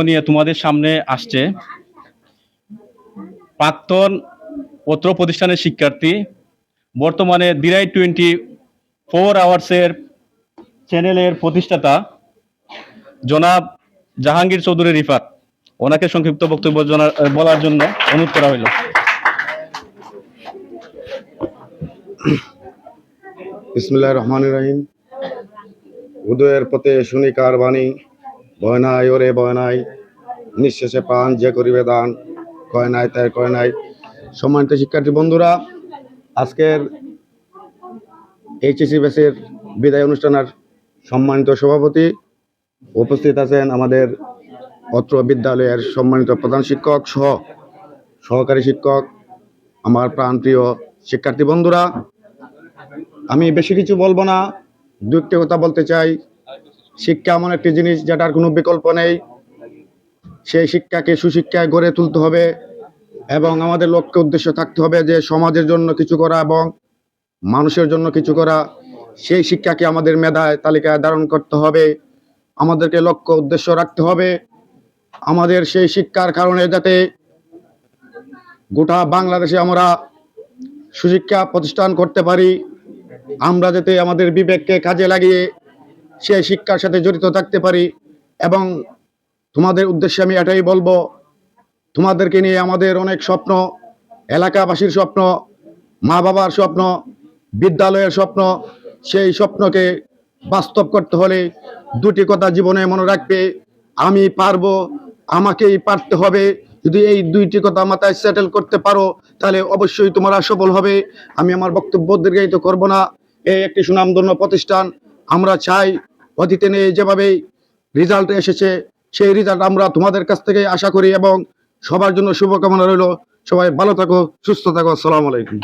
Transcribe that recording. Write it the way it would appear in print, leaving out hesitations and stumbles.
নিয়ে তোমাদের সামনে আসছে প্রাক্তন অত্র প্রতিষ্ঠানের শিক্ষার্থী, বর্তমানে দিরাই 24 আওয়ার্সের চ্যানেলের প্রতিষ্ঠাতা জনাব জাহাঙ্গীর চৌধুরী রিফাত। ওনাকে সংক্ষিপ্ত বক্তব্য বলার জন্য অনুরোধ করা হইল। বিসমিল্লাহির রহমানির রহিম। উদয়ের পথে শুনি কার বাণী, ভয় নাই ওরে ভয় নাই, নিঃশেষে প্রাণ যে করিবে দান, কয় নাই তাই কয় নাই। সম্মানিত শিক্ষার্থী বন্ধুরা, আজকের এইচএসসি ব্যাচের বিদায় অনুষ্ঠানের সম্মানিত সভাপতি, উপস্থিত আছেন আমাদের অত্র বিদ্যালয়ের সম্মানিত প্রধান শিক্ষক সহ সহকারী শিক্ষক, আমার প্রাণপ্রিয় শিক্ষার্থী বন্ধুরা। আমি বেশি কিছু বলবো না, দুটি কথা বলতে চাই। শিক্ষা এমন একটি জিনিস যেটার কোনো বিকল্প নেই। সেই শিক্ষাকে সুশিক্ষায় গড়ে তুলতে হবে এবং আমাদের লক্ষ্য উদ্দেশ্য থাকতে হবে যে সমাজের জন্য কিছু করা এবং মানুষের জন্য কিছু করা। সেই শিক্ষাকে আমাদের মেধায় তালিকায় ধারণ করতে হবে, আমাদেরকে লক্ষ্য উদ্দেশ্য রাখতে হবে। আমাদের সেই শিক্ষার কারণে যাতে গোটা বাংলাদেশে আমরা সুশিক্ষা প্রতিষ্ঠান করতে পারি, আমরা যাতে আমাদের বিবেককে কাজে লাগিয়ে সেই শিক্ষার সাথে জড়িত থাকতে পারি। এবং তোমাদের উদ্দেশ্যে আমি এটাই বলবো, তোমাদেরকে নিয়ে আমাদের অনেক স্বপ্ন, এলাকাবাসীর স্বপ্ন, মা বাবার স্বপ্ন, বিদ্যালয়ের স্বপ্ন। সেই স্বপ্নকে বাস্তব করতে হলে দুটি কথা জীবনে মনে রাখবে, আমি পারবো, আমাকেই পারতে হবে। যদি এই দুইটি কথা মাথায় সেটেল করতে পারো তাহলে অবশ্যই তোমরা সফল হবে। আমি আমার বক্তব্য দীর্ঘায়িত করব না। এই একটি সুনামধন্য প্রতিষ্ঠান, আমরা চাই অতীতে নিয়ে যেভাবে রেজাল্ট এসেছে সেই রেজাল্ট আমরা তোমাদের কাছ থেকে আশা করি এবং সবার জন্য শুভকামনা রইল। সবাই ভালো থাকো, সুস্থ থাকো। আসসালামু আলাইকুম।